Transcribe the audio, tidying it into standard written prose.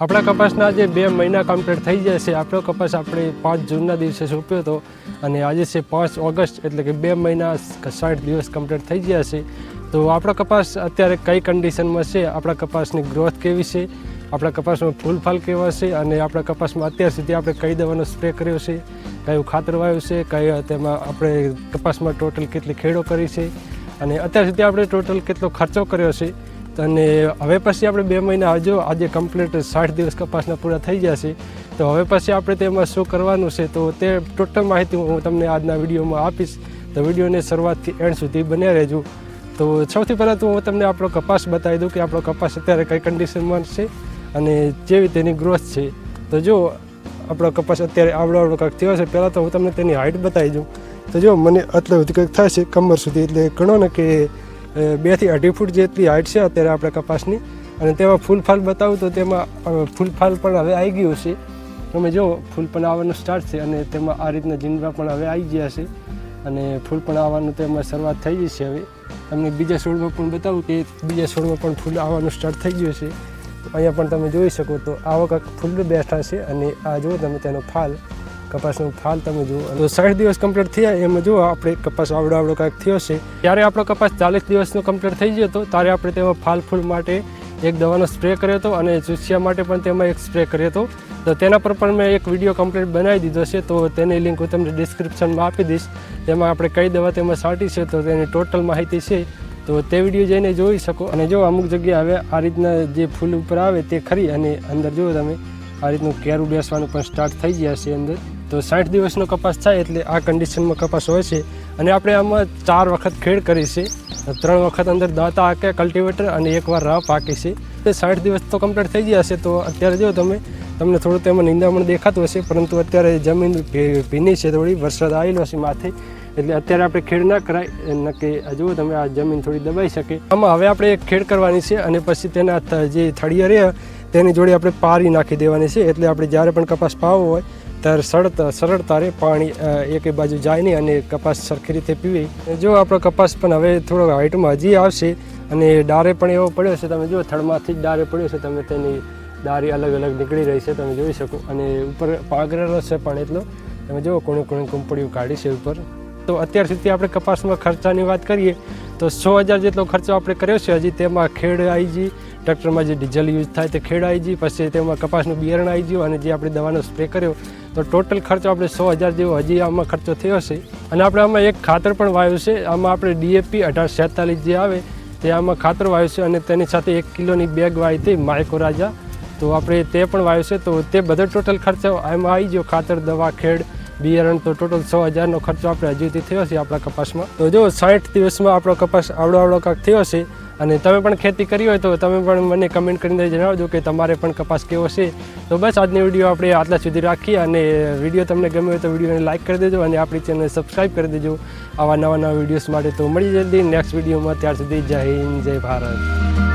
આપણા કપાસના આજે 2 મહિના કમ્પ્લીટ થઈ જાય છે. આપણો કપાસ આપણે 5 જૂનના દિવસે સોંપ્યો હતો અને આજે છે 5 ઓગસ્ટ, એટલે કે 2 મહિના 60 દિવસ કમ્પ્લીટ થઈ ગયા છે. તો આપણો કપાસ અત્યારે કઈ કન્ડિશનમાં છે, આપણા કપાસની ગ્રોથ કેવી છે, આપણા કપાસમાં ફૂલફાલ કેવા છે અને આપણા કપાસમાં અત્યાર સુધી આપણે કઈ દવાનો સ્પ્રે કર્યો છે, કયું ખાતર વાવ્યું છે, કઈ તેમાં આપણે કપાસમાં ટોટલ કેટલી ખેડો કરી છે અને અત્યાર સુધી આપણે ટોટલ કેટલો ખર્ચો કર્યો છે. અને હવે પછી આપણે 2 મહિના હજુ આજે કમ્પ્લીટ 60 દિવસ કપાસના પૂરા થઈ ગયા છે. તો હવે પછી આપણે તેમાં શું કરવાનું છે, તો તે ટોટલ માહિતી હું તમને આજના વિડીયોમાં આપીશ. તો વિડીયોને શરૂઆતથી એન્ડ સુધી બન્યા રહેજો. તો સૌથી પહેલાં તો હું તમને આપણો કપાસ બતાવી દઉં કે આપણો કપાસ અત્યારે કઈ કન્ડિશનમાં છે અને જેવી તેની ગ્રોથ છે. તો જો આપણો કપાસ અત્યારે આવડો કાંઈક થયો છે. પહેલાં તો હું તમને તેની હાઇટ બતાવી દઉં. તો જો મને આટલા સુધી કંઈક થાય છે કમર સુધી, એટલે ગણો ને કે 2 થી 2.5 ફૂટ જેટલી હાઇટ છે અત્યારે આપણા કપાસની. અને તેમાં ફૂલફાલ બતાવું તો તેમાં ફૂલફાલ પણ હવે આવી ગયું છે. તમે જો ફૂલ પણ આવવાનું સ્ટાર્ટ છે અને તેમાં આ રીતના જીંડવા પણ હવે આવી ગયા છે અને ફૂલ પણ આવવાનું તેમાં શરૂઆત થઈ ગઈ છે. હવે તમને બીજા છોડમાં પણ બતાવું કે બીજા છોડમાં પણ ફૂલ આવવાનું સ્ટાર્ટ થઈ ગયું છે. અહીંયા પણ તમે જોઈ શકો તો આવા કાંઈક ફૂલ બેઠા છે અને આ જુઓ તમે તેનો ફાલ, કપાસનો ફાલ તમે જુઓ. તો 60 દિવસ કમ્પ્લીટ થયા એમાં જુઓ આપણે કપાસ આવડો કાંઈક થયો છે. ત્યારે આપણો કપાસ 40 દિવસનો કમ્પ્લીટ થઈ ગયો હતો ત્યારે આપણે તેમાં ફાલ ફૂલ માટે એક દવાનો સ્પ્રે કર્યો હતો અને ચૂસિયા માટે પણ તેમાં એક સ્પ્રે કર્યો હતો. તો તેના પર પણ મેં એક વિડીયો કમ્પ્લીટ બનાવી દીધો છે. તો તેની લિંક હું તમને ડિસ્ક્રિપ્શનમાં આપી દઈશ. તેમાં આપણે કઈ દવા તેમાં છાંટી છે તો તેની ટોટલ માહિતી છે. તો તે વિડીયો જઈને જોઈ શકો. અને જો અમુક જગ્યાએ હવે આ રીતના જે ફૂલ ઉપર આવે તે ખરી અને અંદર જુઓ તમે આ રીતનું કેરું બેસવાનું પણ સ્ટાર્ટ થઈ ગયા છે અંદર. તો 60 દિવસનો કપાસ થાય એટલે આ કન્ડિશનમાં કપાસ હોય છે. અને આપણે આમાં 4 વખત ખેડ કરી છે. 3 વખત અંદર દાંતા હાંકે કલ્ટિવેટર અને એકવાર રાપ હાંકી છે. તે 60 દિવસ તો કમ્પ્લીટ થઈ ગયા છે. તો અત્યારે જો તમને થોડું તેમાં નિંદામણ દેખાતું હશે, પરંતુ અત્યારે જમીન ભીની છે, થોડી વરસાદ આવેલો છે માથે, એટલે અત્યારે આપણે ખેડ ના કરાય નકે જુઓ તમે આ જમીન થોડી દબાઈ શકે. આમાં હવે આપણે એક ખેડ કરવાની છે અને પછી તેના જે થળિયા રહ્યા તેની જોડે આપણે પારી નાખી દેવાની છે. એટલે આપણે જ્યારે પણ કપાસ પાવો હોય ત્યારે સરળતા રહે, પાણી એકે બાજુ જાય નહીં અને કપાસ સરખી રીતે પીવે. જો આપણો કપાસ પણ હવે થોડો હાઇટમાં હજી આવશે અને ડારે પણ એવો પડ્યો છે. તમે જુઓ થડમાંથી જ ડારે પડ્યો છે, તમે તેની ડારી અલગ અલગ નીકળી રહી છે તમે જોઈ શકો. અને ઉપર પાગરેલો છે પણ એટલો તમે જુઓ કોણે કુંપળીઓ કાઢી છે ઉપર. તો અત્યાર સુધી આપણે કપાસમાં ખર્ચાની વાત કરીએ તો 100,000 જેટલો ખર્ચો આપણે કર્યો છે. હજી તેમાં ખેડ આવી ગઈ, ટ્રેક્ટરમાં જે ડીઝલ યુઝ થાય તે ખેડ આવી ગઈ, પછી તેમાં કપાસનું બિયારણ આવી ગયું અને જે આપણે દવાનો સ્પ્રે કર્યો. તો ટોટલ ખર્ચો આપણે 100,000 જેવો હજી આમાં ખર્ચો થયો છે. અને આપણે આમાં એક ખાતર પણ વાવ્યું છે. આમાં આપણે DAP 1846 જે આવે તે આમાં ખાતર વાવ્યું છે અને તેની સાથે 1 કિલોની બેગ વાવી હતી માઇકોરાજા. તો આપણે તે પણ વાવ્યું છે. તો તે બધો ટોટલ ખર્ચો આમાં આવી ગયો, ખાતર, દવા, ખેડ, બિયારણ. તો ટોટલ 100,000નો ખર્ચો આપણે હજુથી થયો છે આપણા કપાસમાં. તો જો 60 દિવસમાં આપણો કપાસ આવડો કાંક થયો છે. અને તમે પણ ખેતી કરી હોય તો તમે પણ મને કમેન્ટ કરીને જણાવજો કે તમારે પણ કપાસ કેવો છે. તો બસ આજની વિડીયો આપણે આટલા સુધી રાખીએ અને વિડીયો તમને ગમ્યો હોય તો વિડીયોને લાઇક કરી દેજો અને આપણી ચેનલને સબસ્ક્રાઈબ કરી દેજો આવા નવા વિડીયોઝ માટે. તો મળી જલ્દી નેક્સ્ટ વિડીયોમાં. ત્યાર સુધી જય હિન્દ, જય ભારત.